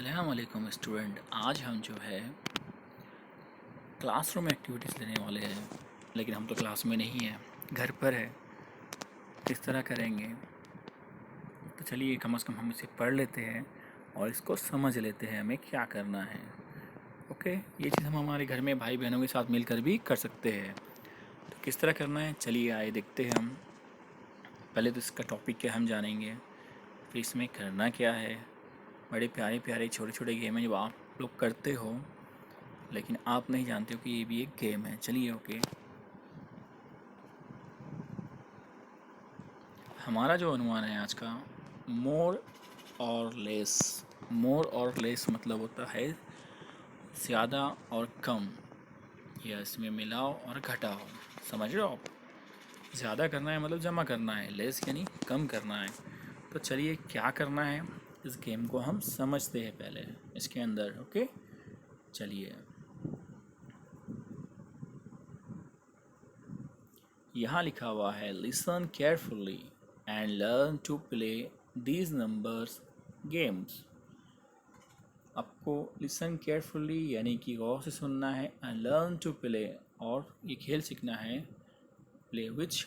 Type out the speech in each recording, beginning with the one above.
अस्सलामुअलैकुम स्टूडेंट। आज हम जो है क्लासरूम एक्टिविटीज़ लेने वाले हैं, लेकिन हम तो क्लास में नहीं हैं, घर पर है। किस तरह करेंगे? तो चलिए कम से कम हम इसे पढ़ लेते हैं और इसको समझ लेते हैं हमें क्या करना है। ओके, ये चीज़ हम हमारे घर में भाई बहनों के साथ मिलकर भी कर सकते हैं। तो किस तरह करना है, चलिए आए देखते हैं हम। पहले तो इसका टॉपिक क्या हम जानेंगे, फिर इसमें करना क्या है। बड़े प्यारे प्यारे छोटे छोटे गेम हैं जो आप लोग करते हो, लेकिन आप नहीं जानते हो कि ये भी एक गेम है। चलिए ओके, हमारा जो अनुमान है आज का, मोर और लेस। मोर और लेस मतलब होता है ज़्यादा और कम, या इसमें मिलाओ और घटाओ। समझ रहे हो आप? ज़्यादा करना है मतलब जमा करना है, लेस यानी कम करना है। तो चलिए क्या करना है, इस गेम को हम समझते हैं पहले इसके अंदर। ओके चलिए, यहाँ लिखा हुआ है listen carefully and learn to play these numbers games. आपको लिसन केयरफुली यानी कि गौर से सुनना है, एंड लर्न टू प्ले और ये खेल सीखना है, play which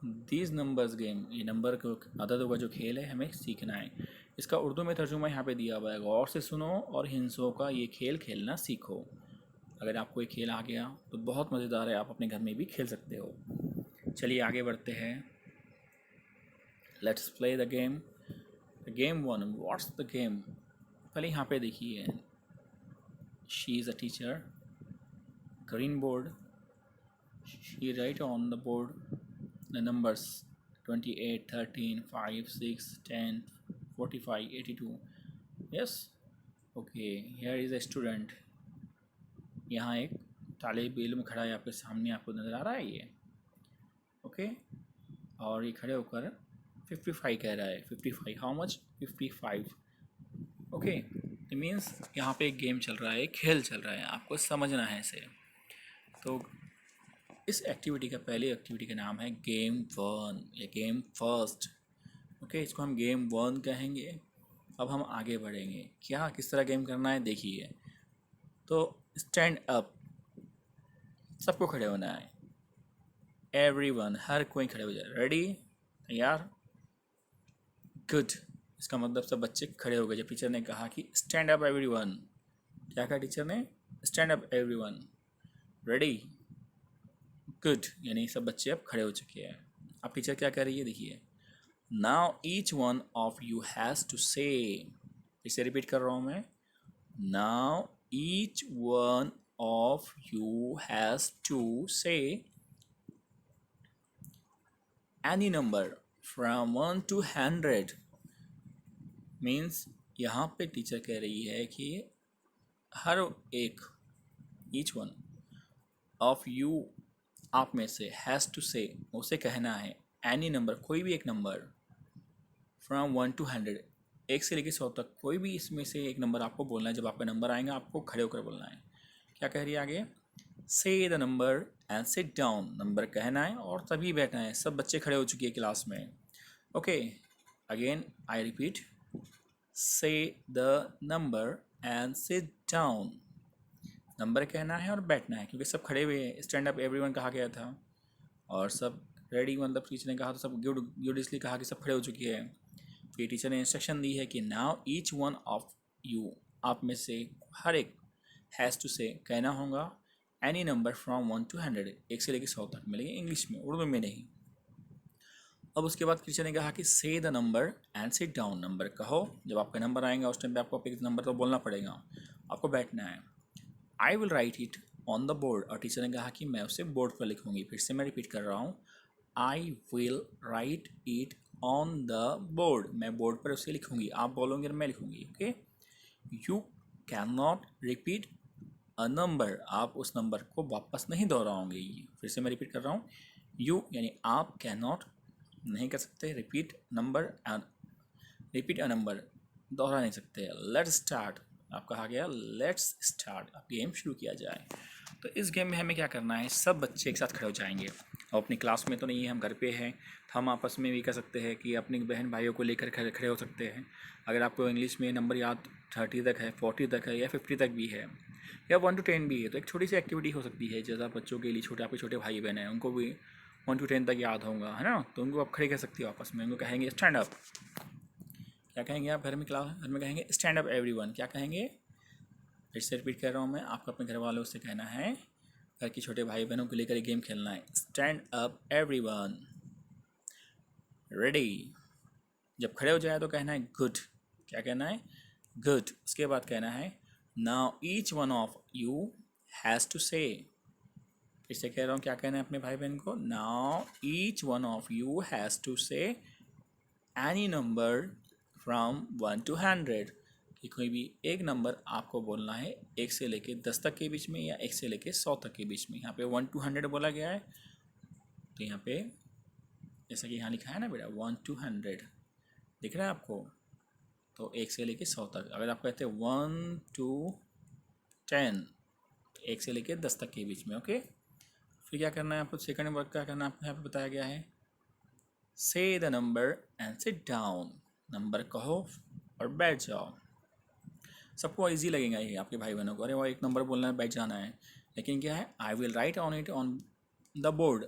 these numbers game, ये नंबर को अददों का जो खेल है हमें सीखना है। इसका उर्दू में तर्जुमा यहाँ पे दिया हुआ है, गौर से सुनो और हिंसों का ये खेल खेलना सीखो। अगर आपको ये खेल आ गया तो बहुत मज़ेदार है, आप अपने घर में भी खेल सकते हो। चलिए आगे बढ़ते हैं, let's play the game. Game one, what's the game. पहले यहाँ पे देखिए, she is a teacher, green board, she write on the board the numbers 28, 13, 5, 6, 10, 45, 82. Yes, okay, here is a student. यहाँ एक तालिब इल्म खड़ा है आपके सामने, आपको नज़र आ रहा है ये? ओके, और ये खड़े होकर 55 कह रहा है। 55 how much? 55। Okay, it means यहाँ पे एक गेम चल रहा है, एक खेल चल रहा है, आपको समझना है इसे। तो इस एक्टिविटी का, पहली एक्टिविटी का नाम है गेम वन या गेम फर्स्ट। ओके, इसको हम गेम वन कहेंगे। अब हम आगे बढ़ेंगे, क्या किस तरह गेम करना है देखिए। तो स्टैंड अप, सबको खड़े होना है। एवरीवन, हर कोई खड़े हो जाए। रेडी, तैयार, गुड। इसका मतलब सब बच्चे खड़े हो गए जब टीचर ने कहा कि स्टैंड अप एवरीवन। क्या कहा टीचर ने? Stand up everyone. Ready, good, यानी सब बच्चे अब खड़े हो चुके हैं। अब टीचर क्या कर रही है देखिए, now each one of you has to say, इसे रिपीट कर रहा हूँ मैं, now each one of you has to say any number from 1 to 100। Means यहाँ पे टीचर कह रही है कि हर एक, ईच वन ऑफ यू, आप में से, हैज़ टू से, उसे कहना है, एनी नंबर, कोई भी एक नंबर, फ्रॉम 1 to 100, 1 से लेकर 100 तक, कोई भी इसमें से एक नंबर आपको बोलना है। जब आपका नंबर आएगा आपको खड़े होकर बोलना है। क्या कह रही है आगे? से the number and sit down, number कहना है और तभी बैठना है। सब बच्चे खड़े हो चुके हैं क्लास में। ओके, अगेन आई रिपीट, से the number and sit down, number कहना है और बैठना है, क्योंकि सब खड़े हुए हैं। स्टैंड अप एवरीवन कहा गया था और सब रेडी, मतलब टीचर ने कहा तो सब गुड गुड, इसलिए कहा कि सब खड़े हो चुके हैं। फिर टीचर ने इंस्ट्रक्शन दी है कि now each one of you, आप में से हर एक, हैज़ टू से, कहना होगा एनी नंबर फ्रॉम 1 to 100, 1 से लेकर 100 तक मिलेंगे, इंग्लिश में, उर्दू में नहीं। अब उसके बाद टीचर ने कहा कि से the number and sit down, number कहो, जब आपका नंबर आएगा उस टाइम पे आपको एक नंबर तो बोलना पड़ेगा, आपको बैठना है। I will write it on the board, और टीचर ने कहा कि मैं उसे बोर्ड पर लिखूंगी। फिर से मैं रिपीट कर रहा हूँ, I will write it on the board, मैं बोर्ड पर उसे लिखूंगी। आप बोलोगे और मैं लिखूंगी। Okay, you can not repeat a number, आप उस नंबर को वापस नहीं दोहराओगे। फिर से मैं रिपीट कर रहा हूँ, यू यानी आप, कैन नॉट नहीं कर सकते, repeat number and repeat a number दोहरा नहीं सकते। लेट्स स्टार्ट, आप कहा गया लेट्स स्टार्ट, अब गेम शुरू किया जाए। तो इस गेम में हमें क्या करना है, सब बच्चे एक साथ खड़े हो जाएंगे। और अपनी क्लास में तो नहीं है, हम घर पे हैं, तो हम आपस में भी कर सकते हैं कि अपनी बहन भाइयों को लेकर खड़े हो सकते हैं। अगर आपको इंग्लिश में नंबर याद 30 तक है, 40 तक है, या 50 तक भी है, या 1 to 10 भी है। तो एक छोटी सी एक्टिविटी हो सकती है, जैसा बच्चों के लिए, छोटे आपके छोटे भाई बहन हैं, उनको भी 1 to 10 तक याद होगा, है ना। तो उनको आप खड़े कर सकती हो आपस में, उनको कहेंगे स्टैंड अप। क्या कहेंगे आप घर में, क्लास घर में कहेंगे स्टैंड अप एवरीवन। क्या कहेंगे, फिर से रिपीट कर रहा हूँ मैं, आपको अपने घर वालों से कहना है, घर के छोटे भाई बहनों को लेकर गेम खेलना है। Stand up everyone, ready. जब खड़े हो जाए तो कहना है गुड। क्या कहना है, गुड। उसके बाद कहना है now each one of you has to say. फिर से कह रहा हूँ, क्या कहना है अपने भाई बहन को, now each one of you has to say any number from 1 to 100, कि कोई भी एक नंबर आपको बोलना है 1 से लेके 10 तक के बीच में, या 1 से लेके 100 तक के बीच में। यहाँ पे 1 to 100 बोला गया है, तो यहाँ पे जैसा कि यहाँ लिखा है ना बेटा 1 to 100 दिख रहा है आपको, तो 1 से लेके 100 तक। अगर आप कहते हैं 1 to 10, 1 से लेके 10 तक के बीच में, ओके। फिर क्या करना है आपको, सेकंड नंबर क्या करना है आपको यहाँ पे बताया गया है, से the number and sit down. Number कहो और बैठ जाओ। सबको इजी लगेगा ये आपके भाई बहनों को, अरे वो एक नंबर बोलना है बैठ जाना है। लेकिन क्या है, I will write on it on the board.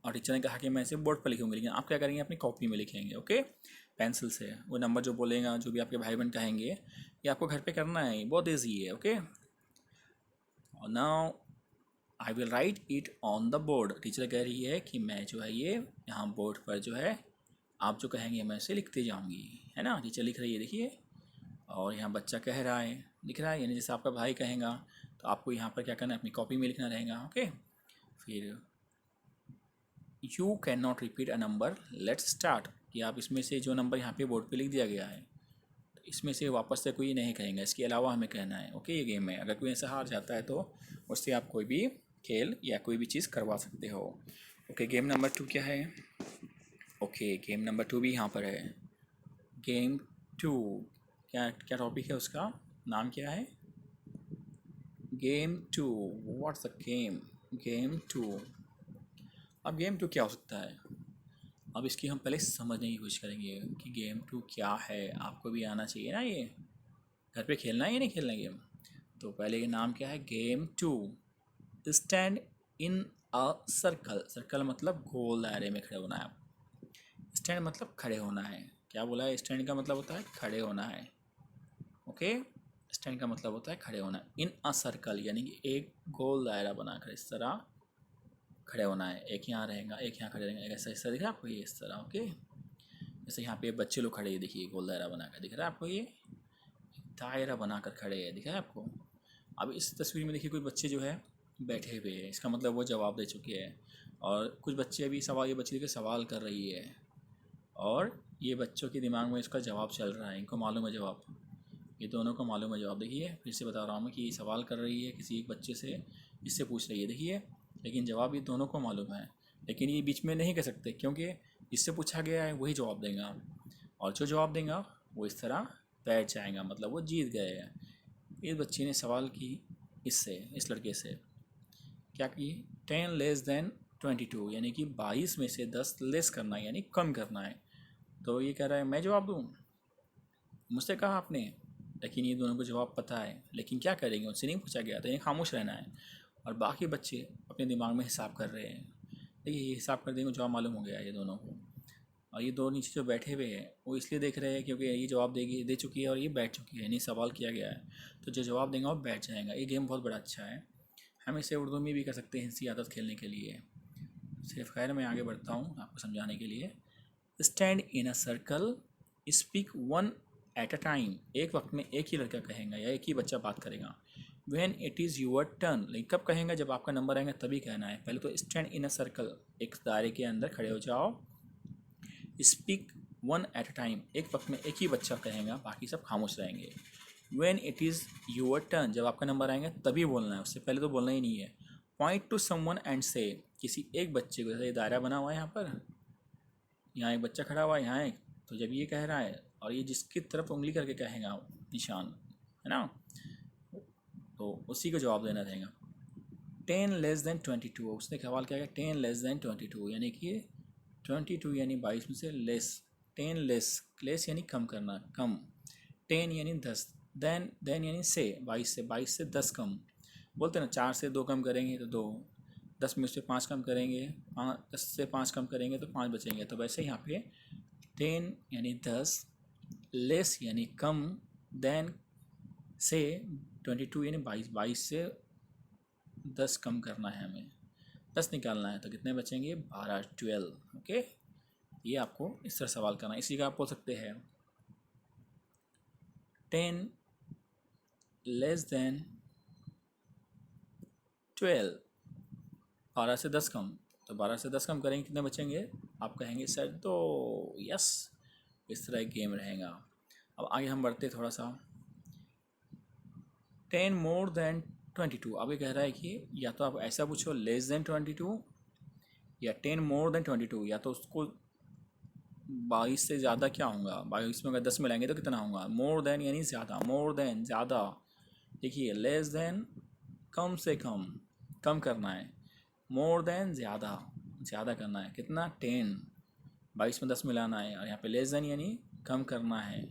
और टीचर ने कहा कि मैं इसे बोर्ड पर लिखूंगी, लेकिन आप क्या करेंगे, अपनी कॉपी में लिखेंगे, ओके, पेंसिल से। वो नंबर जो बोलेगा, जो भी आपके भाई बहन कहेंगे, ये आपको घर पे करना है, बहुत ईजी है, ओके। और now I will write it on the board. Teacher कह रही है कि मैं जो है ये यहाँ बोर्ड पर जो है आप जो कहेंगे मैं इसे लिखते जाऊँगी, है ना। टीचर लिख रही है, देखिए। और यहाँ बच्चा कह रहा है, लिख रहा है, यानी जैसे आपका भाई कहेगा तो आपको यहाँ पर क्या करना है, अपनी कॉपी में लिखना रहेगा, ओके। फिर you can not repeat a number, let's start, कि आप इसमें से जो नंबर यहाँ पे बोर्ड पे लिख दिया गया है, तो इसमें से वापस से कोई नहीं कहेंगे, इसके अलावा हमें कहना है, ओके। ये गेम है, अगर कोई ऐसा हार जाता है तो उससे आप कोई भी खेल या कोई भी चीज़ करवा सकते हो, ओके। गेम नंबर 2 क्या है, ओके, गेम नंबर 2 भी यहाँ पर है। गेम 2 क्या क्या टॉपिक है, उसका नाम क्या है, game 2। What's the game, game 2। अब गेम 2 क्या हो सकता है, अब इसकी हम पहले समझने की कोशिश करेंगे कि गेम 2 क्या है। आपको भी आना चाहिए ना, ये घर पे खेलना है या नहीं खेलना गेम। तो पहले ये नाम क्या है, game 2। Stand in a circle. Circle मतलब गोल दायरे में खड़े होना है। स्टैंड मतलब खड़े होना है। क्या बोला है, स्टैंड का मतलब होता है खड़े होना है, ओके। स्टैंड का मतलब होता है खड़े होना। इन अ सर्कल यानी कि एक गोल दायरा बनाकर इस तरह खड़े होना है। एक यहाँ रहेगा, एक यहाँ खड़े रहेंगे, ऐसा ऐसा दिख रहा है आपको, ये इस तरह, ओके। जैसे यहाँ पे बच्चे लोग खड़े हैं, देखिए गोल दायरा बनाकर दिख रहा है आपको, ये दायरा बनाकर खड़े हैं, दिख रहा है आपको। अब इस तस्वीर में देखिए कोई बच्चे जो है बैठे हुए हैं, इसका मतलब वो जवाब दे चुके हैं। और कुछ बच्चे अभी सवाल, ये बच्चे के सवाल कर रही है, और ये बच्चों के दिमाग में इसका जवाब चल रहा है, इनको मालूम है जवाब, ये दोनों को मालूम है जवाब। देखिए फिर से बता रहा हूँ मैं कि ये सवाल कर रही है किसी एक बच्चे से, इससे पूछ रही है, देखिए, लेकिन जवाब ये दोनों को मालूम है। लेकिन ये बीच में नहीं कह सकते, क्योंकि जिससे पूछा गया है वही जवाब देगा, और जो जवाब देगा वो इस तरह बैठ जाएगा, मतलब वो जीत गए हैं। इस बच्ची ने सवाल की इससे, इस लड़के से, क्या की, 10 <22, यानी कि 22 में से 10 लेस करना है, यानी कम करना है। तो ये कह रहा है मैं जवाब दूँ, मुझसे कहा आपने, लेकिन ये दोनों को जवाब पता है, लेकिन क्या करेंगे, उनसे नहीं पूछा गया, तो इन्हें खामोश रहना है। और बाकी बच्चे अपने दिमाग में हिसाब कर रहे हैं। देखिए ये हिसाब कर देंगे, जवाब मालूम हो गया ये दोनों को। और ये दो नीचे जो बैठे हुए हैं वो इसलिए देख रहे हैं क्योंकि ये जवाब देगी, दे चुकी है, और ये बैठ चुकी है, यानी सवाल किया गया है, तो जो जवाब देगा वो बैठ जाएगा। ये गेम बहुत बड़ा अच्छा है, हम इसे उर्दू में भी कर सकते हैं हिंसी आदत खेलने के लिए। सिर्फ खैर मैं आगे बढ़ता हूँ आपको समझाने के लिए। Stand in a circle, speak one at a time, एक वक्त में एक ही लड़का कहेगा या एक ही बच्चा बात करेगा। When it is your turn, लेकिन कब कहेगा, जब आपका नंबर आएगा तभी कहना है। पहले तो स्टैंड इन अ सर्कल, एक दायरे के अंदर खड़े हो जाओ। Speak one at a time, एक वक्त में एक ही बच्चा कहेगा, बाकी सब खामोश रहेंगे। When it is your turn, जब आपका नंबर आएगा तभी बोलना है, उससे पहले तो बोलना ही नहीं है। पॉइंट टू समवन एंड से, किसी एक बच्चे को, जैसे ये दायरा बना हुआ है यहाँ पर, यहाँ एक बच्चा खड़ा हुआ है, यहाँ एक, तो जब ये कह रहा है और ये जिसकी तरफ उंगली करके कहेगा निशान, है ना, तो उसी को जवाब देना रहेगा। 10 <22, उसने सवाल किया 10 <22, यानी कि 22 यानी 22 में से लेस, 10 लेस, लेस यानी कम करना, कम, 10 यानी 10, देन यानी से, 22 से 10 कम। बोलते हैं ना 4 से 2 कम करेंगे तो 2, 10 में से 5 कम करेंगे, 10 से 5 कम करेंगे तो 5 बचेंगे। तो वैसे यहाँ पे 10 यानी 10, लेस यानी कम, देन से 22 यानी 22 से 10 कम करना है हमें, 10 निकालना है तो कितने बचेंगे, 12, 12। ओके, ये आपको इस तरह सवाल करना है। इसी का आप बोल सकते हैं 10 लेस देन 12, 12 से 10 कम। तो 12 से 10 कम करेंगे कितने बचेंगे, आप कहेंगे सर तो यस, इस तरह एक गेम रहेगा। अब आगे हम बढ़ते थोड़ा सा। 10 मोर देन 22, अब ये कह रहा है कि या तो आप ऐसा पूछो लेस देन 22, या 10 मोर देन 22, या तो उसको 22 से ज़्यादा क्या होगा, 22 में अगर 10 मिलाएंगे तो कितना होगा, मोर देन यानी ज़्यादा, मोर देन ज़्यादा। देखिए लेस देन कम से कम, कम करना है, मोर देन ज़्यादा, ज़्यादा करना है, कितना 10, 22 में 10 मिलाना है, और यहाँ पे लेस देन यानी कम करना है।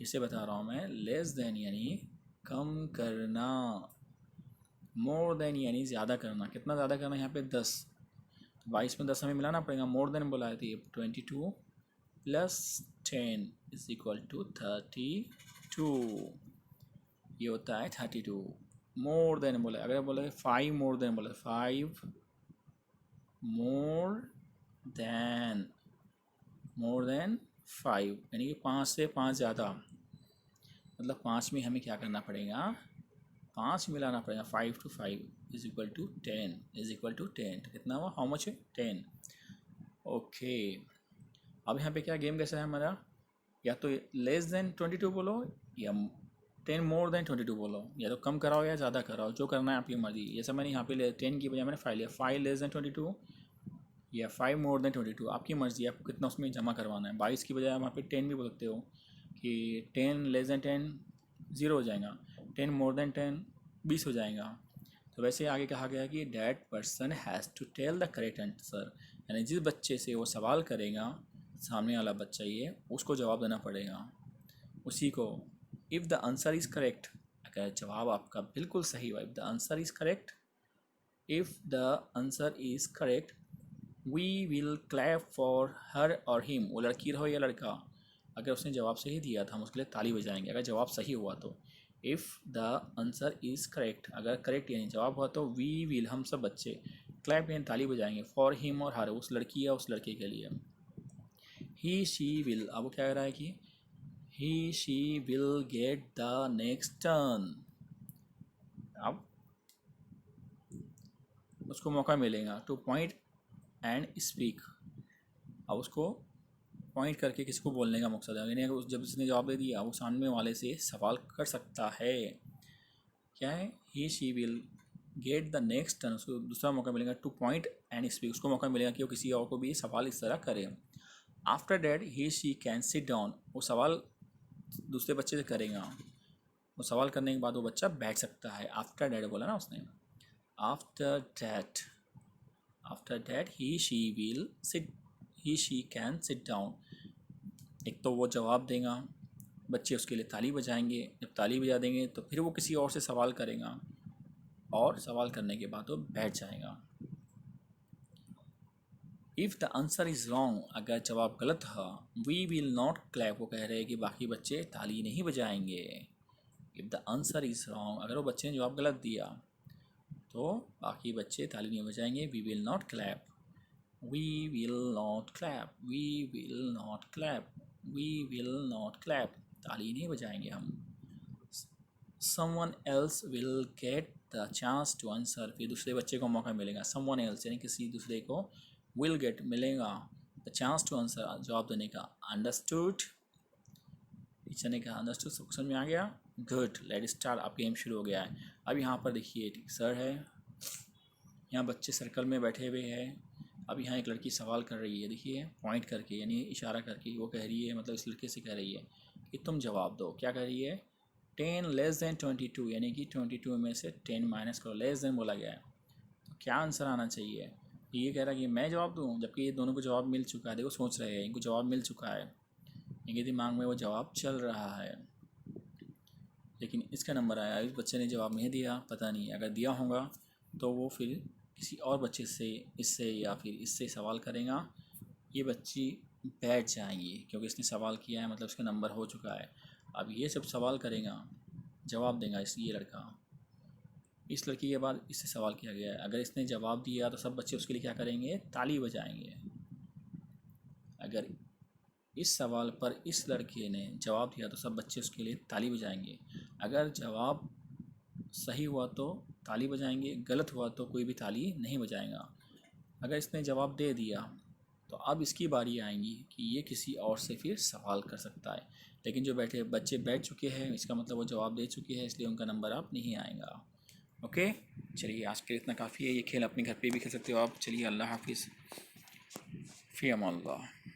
इसे बता रहा हूँ मैं, लेस देन यानी कम करना, मोर देन यानी ज़्यादा करना, कितना ज़्यादा करना है यहाँ पे 10, 22 में 10 हमें मिलाना पड़ेगा, मोर देन बोला है तो ये 22 प्लस 10 इज इक्वल टू 32, ये होता है 32। मोर देन बोला, अगर बोले 5 मोर देन, बोला 5 मोर देन 5 यानी कि 5 से 5 ज़्यादा, मतलब 5 में हमें क्या करना पड़ेगा, 5 मिलाना पड़ेगा, 5 to 5 is equal to 10, is equal to 10। कितना हुआ, हाउ मच है 10। ओके, अब यहाँ पे क्या गेम कैसा है हमारा, या तो लेस देन 22 बोलो, या 10 मोर देन 22 बोलो, या तो कम कराओ या ज़्यादा कराओ, जो करना है आपकी मर्जी। जैसे मैंने यहाँ पे 10 की बजाय मैंने 5 लिया, 5 लेस देन 22 या 5 मोर देन 22, आपकी मर्जी है आपको कितना उसमें जमा करवाना है। 22 की बजाय आप वहाँ पे 10 भी बोल सकते हो कि 10 लेस देन 10 0 हो जाएगा, 10 मोर देन 10 20 हो जाएगा। तो वैसे आगे कहा गया कि that person has to tell the correct answer, यानी जिस बच्चे से वो सवाल करेगा, सामने वाला बच्चा ये, उसको जवाब देना पड़ेगा उसी को। If the answer is correct, अगर जवाब आपका बिल्कुल सही हुआ, if the answer is correct, if the answer is correct we will clap for her और हिम, वो लड़की रहो या लड़का, अगर उसने जवाब सही दिया था हम उसके लिए ताली बजाएंगे, अगर जवाब सही हुआ तो। If the answer is correct, अगर करेक्ट यानी जवाब हुआ तो वी विल, हम सब बच्चे, क्लैप यानी ताली बजाएंगे, फॉर हिम और हर, उस लड़की या उस लड़के के लिए। ही शी विल, अब वो क्या कह रहा है कि he she will get the next turn, अब उसको मौका मिलेगा टू पॉइंट एंड स्पीक, अब उसको पॉइंट करके किसी को बोलने का मकसद है, यानी जब उसने जवाब दे दिया वो सामने वाले से सवाल कर सकता है। क्या है, he she will get the next turn, उसको दूसरा मौका मिलेगा टू पॉइंट एंड स्पीक, उसको मौका मिलेगा कि वो किसी और को भी सवाल इस तरह करे। After that he she can sit down, वो सवाल दूसरे बच्चे से करेगा, वो सवाल करने के बाद वो बच्चा बैठ सकता है। आफ्टर डैट बोला ना उसने, after that he she will sit, he she can sit down. एक तो वो जवाब देगा, बच्चे उसके लिए ताली बजाएंगे, जब ताली बजा देंगे तो फिर वो किसी और से सवाल करेगा, और सवाल करने के बाद वो बैठ जाएगा। If the answer is wrong, अगर जवाब गलत है, वी विल नॉट क्लैप, वो कह रहे हैं कि बाकी बच्चे ताली नहीं बजाएंगे। If the answer is wrong, अगर वो बच्चे ने जवाब गलत दिया तो बाकी बच्चे ताली नहीं बजाएंगे। We will not clap, we will not clap, we will not clap, we will not clap, ताली नहीं बजाएंगे हम। someone else will get the chance to answer, फिर दूसरे बच्चे को मौका मिलेगा, someone else यानी किसी दूसरे को will get मिलेगा the chance to answer, जवाब देने का। understood, टीचर ने कहा अंडरस्टूड, सब समझ में आ गया, गुड, लेट स्टार्ट, अब गेम शुरू हो गया है। अब यहाँ पर देखिए सर है, यहाँ बच्चे सर्कल में बैठे हुए हैं। अब यहाँ एक लड़की सवाल कर रही है, देखिए पॉइंट करके यानी इशारा करके, वो कह रही है, मतलब इस लड़के से कह रही है कि तुम जवाब दो। क्या कह रही है, 10 लेस देन 22, यानी कि 22 में से 10 माइनस करो, लेस देन बोला गया है, तो क्या आंसर आना चाहिए। ये कह रहा है कि मैं जवाब दूँ, जबकि ये दोनों को जवाब मिल चुका है, देखो सोच रहे हैं, इनको जवाब मिल चुका है, इनके दिमाग में वो जवाब चल रहा है। लेकिन इसका नंबर आया, इस बच्चे ने जवाब नहीं दिया, पता नहीं अगर दिया होगा तो वो फिर किसी और बच्चे से इससे या फिर इससे सवाल करेगा। ये बच्ची बैठ जाएंगी क्योंकि इसने सवाल किया है, मतलब उसका नंबर हो चुका है। अब ये सब सवाल करेगा, जवाब देगा ये लड़का। इस लड़की के बाद इससे सवाल किया गया है, अगर इसने जवाब दिया तो सब बच्चे उसके लिए क्या करेंगे, ताली बजाएंगे। अगर इस सवाल पर इस लड़के ने जवाब दिया तो सब बच्चे उसके लिए ताली बजाएंगे। अगर जवाब सही हुआ तो ताली बजाएंगे, गलत हुआ तो कोई भी ताली नहीं बजाएगा। अगर इसने जवाब दे दिया तो अब इसकी बारी आएगी कि ये किसी और से फिर सवाल कर सकता है। लेकिन जो बैठे बच्चे बैठ चुके हैं, इसका मतलब वो जवाब दे चुके हैं, इसलिए उनका नंबर अब नहीं आएगा। ओके, चलिए आज के लिए इतना काफ़ी है। ये खेल अपने घर पे भी खेल सकते हो आप। चलिए, अल्लाह हाफिज़, फ़ी अमान अल्लाह।